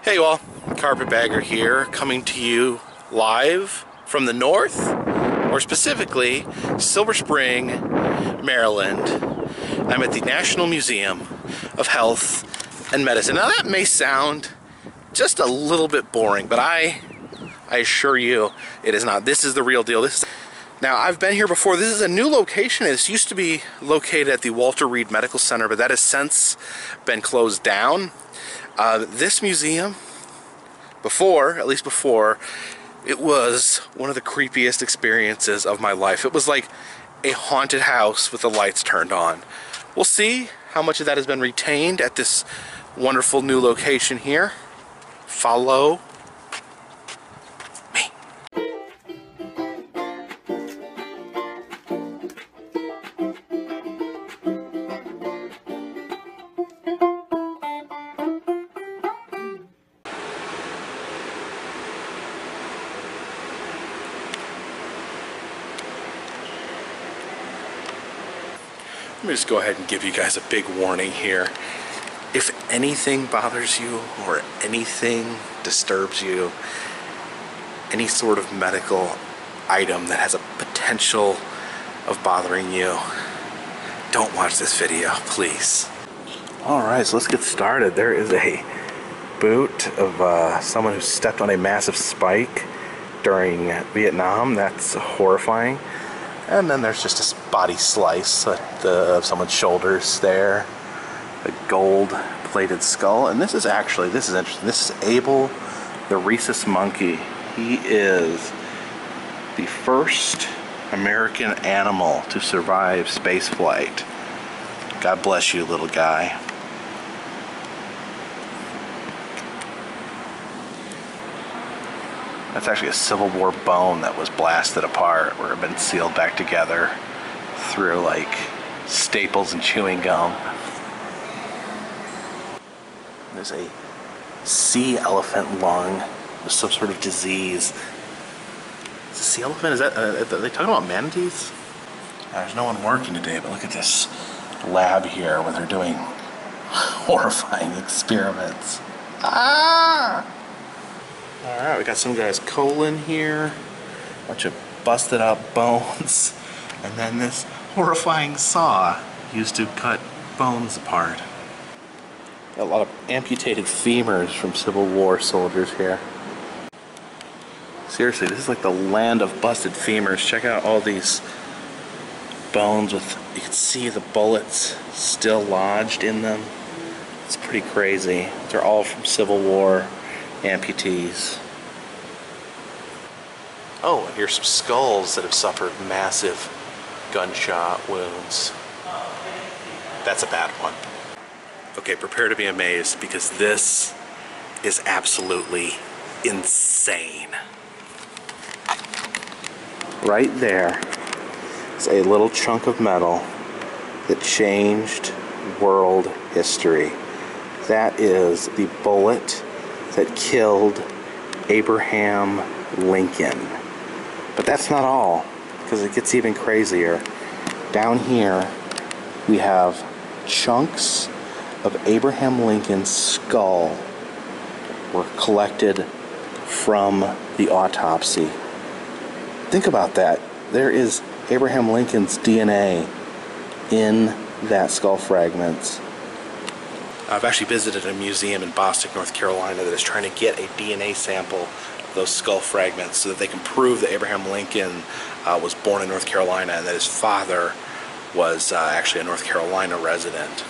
Hey you all, Carpetbagger here, coming to you live from the north, or specifically Silver Spring, Maryland. I'm at the National Museum of Health and Medicine. Now that may sound just a little bit boring, but I assure you it is not. This is the real deal. Now, I've been here before. This is a new location. This used to be located at the Walter Reed Medical Center, but that has since been closed down. This museum, at least before, it was one of the creepiest experiences of my life. It was like a haunted house with the lights turned on. We'll see how much of that has been retained at this wonderful new location here. Follow me. Let me just go ahead and give you guys a big warning here. If anything bothers you or anything disturbs you, any sort of medical item that has a potential of bothering you, don't watch this video, please. Alright, so let's get started. There is a boot of someone who stepped on a massive spike during Vietnam. That's horrifying. And then there's just a body slice of someone's shoulders there. A gold-plated skull. And this is interesting. This is Abel the rhesus monkey. He is the first American animal to survive space flight. God bless you, little guy. That's actually a Civil War bone that was blasted apart, where it had been sealed back together through like staples and chewing gum. There's a sea elephant lung with some sort of disease. Is a sea elephant? Is that? Are they talking about manatees? There's no one working today, but look at this lab here where they're doing horrifying experiments. Ah! Alright, we got some guy's colon here, a bunch of busted up bones, and then this horrifying saw used to cut bones apart. Got a lot of amputated femurs from Civil War soldiers here. Seriously, this is like the land of busted femurs. Check out all these bones with, you can see the bullets still lodged in them. It's pretty crazy. They're all from Civil War amputees. Oh, and here's some skulls that have suffered massive gunshot wounds. That's a bad one. Okay, prepare to be amazed, because this is absolutely insane. Right there is a little chunk of metal that changed world history. That is the bullet that killed Abraham Lincoln. But that's not all, because it gets even crazier. Down here we have chunks of Abraham Lincoln's skull were collected from the autopsy. Think about that. There is Abraham Lincoln's DNA in that skull fragments. I've actually visited a museum in Boston, North Carolina that is trying to get a DNA sample of those skull fragments so that they can prove that Abraham Lincoln was born in North Carolina and that his father was actually a North Carolina resident.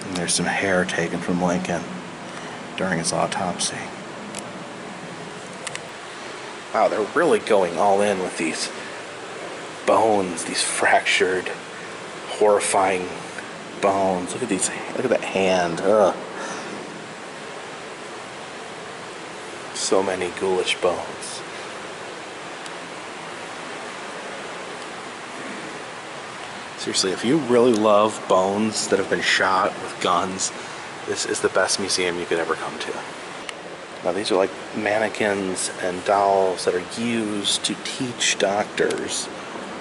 And there's some hair taken from Lincoln during his autopsy. Wow, they're really going all in with these bones, these fractured, horrifying bones. Look at these. Look at that hand. Ugh. So many ghoulish bones. Seriously, if you really love bones that have been shot with guns, this is the best museum you could ever come to. Now these are like mannequins and dolls that are used to teach doctors,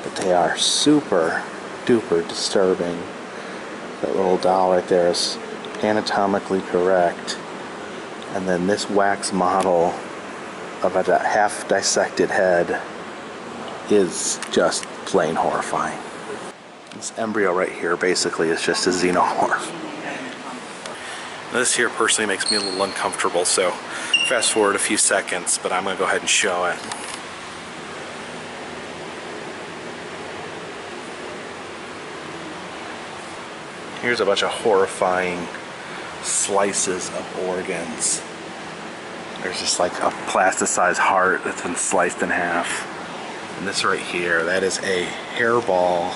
but they are super duper disturbing. That little doll right there is anatomically correct. And then this wax model of a half dissected head is just plain horrifying. This embryo right here basically is just a xenomorph. This here personally makes me a little uncomfortable, so fast forward a few seconds, but I'm going to go ahead and show it. Here's a bunch of horrifying slices of organs. There's just like a plasticized heart that's been sliced in half. And this right here, that is a hairball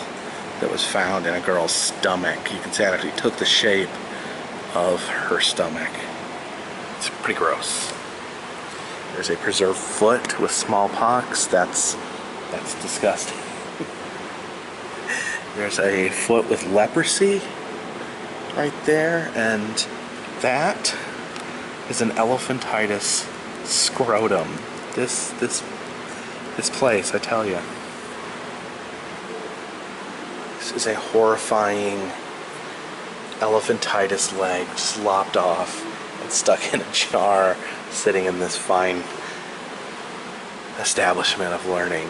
that was found in a girl's stomach. You can see it actually took the shape of her stomach. It's pretty gross. There's a preserved foot with smallpox. That's disgusting. There's a foot with leprosy right there, and that is an elephantitis scrotum. This place, I tell you. This is a horrifying elephantitis leg just lopped off and stuck in a jar, sitting in this fine establishment of learning.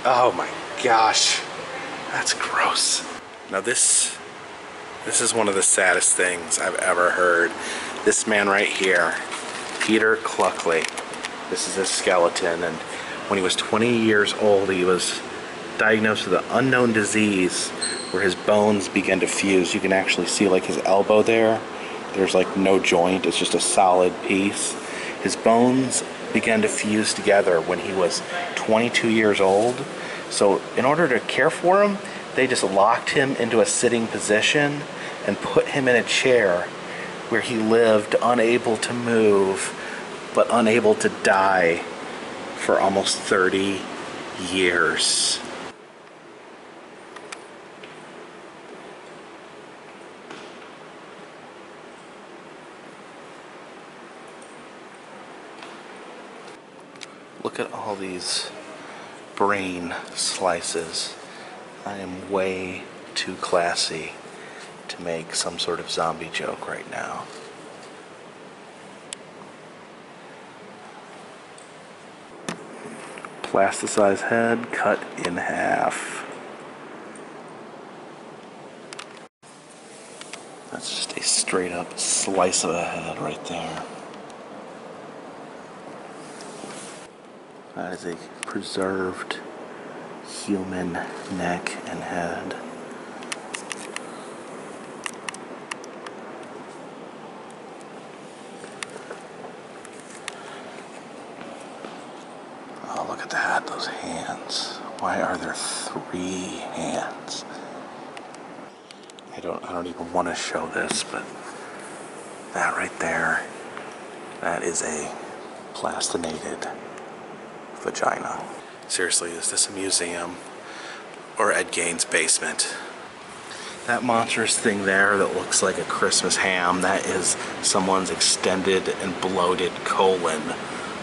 Oh my gosh, that's gross. Now this is one of the saddest things I've ever heard. This man right here, Peter Cluley, this is his skeleton, and when he was 20 years old, he was diagnosed with an unknown disease where his bones began to fuse. You can actually see like his elbow there. There's like no joint, it's just a solid piece. His bones began to fuse together when he was 22 years old. So in order to care for him, they just locked him into a sitting position and put him in a chair where he lived, unable to move, but unable to die for almost 30 years. Look at all these brain slices. I am way too classy to make some sort of zombie joke right now. Plasticized head cut in half. That's just a straight up slice of a head right there. That is a preserved human neck and head. Oh, look at that, those hands. Why are there 3 hands? I don't even want to show this, but that right there, that is a plastinated vagina. Seriously, is this a museum or Ed Gein's basement? That monstrous thing there that looks like a Christmas ham, that is someone's extended and bloated colon.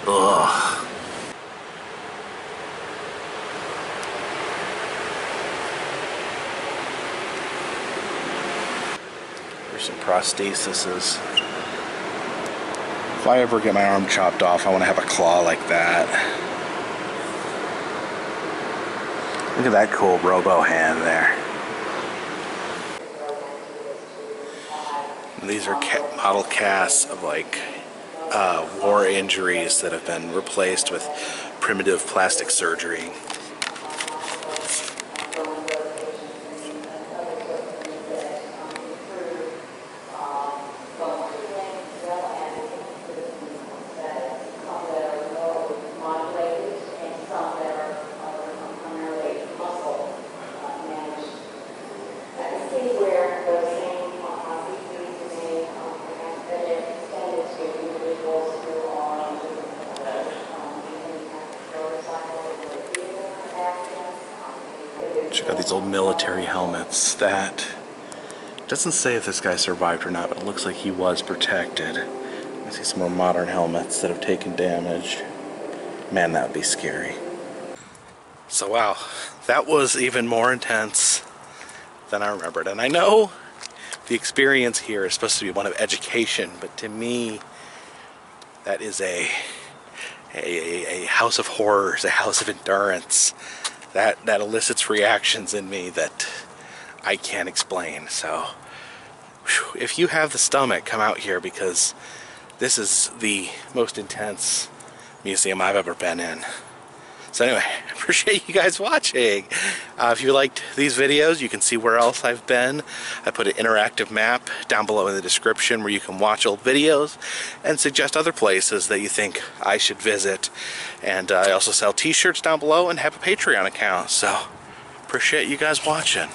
Ugh. There's some prostheses. If I ever get my arm chopped off, I want to have a claw like that. Look at that cool robo hand there. And these are model casts of like war injuries that have been replaced with primitive plastic surgery. Check out these old military helmets. That doesn't say if this guy survived or not, but it looks like he was protected. I see some more modern helmets that have taken damage. Man, that would be scary. So wow, that was even more intense than I remembered. And I know the experience here is supposed to be one of education, but to me, that is a house of horrors, a house of endurance. That elicits reactions in me that I can't explain. So, if you have the stomach, come out here, because this is the most intense museum I've ever been in. So anyway, I appreciate you guys watching. If you liked these videos, you can see where else I've been. I put an interactive map down below in the description where you can watch old videos and suggest other places that you think I should visit. And I also sell t-shirts down below and have a Patreon account. So appreciate you guys watching.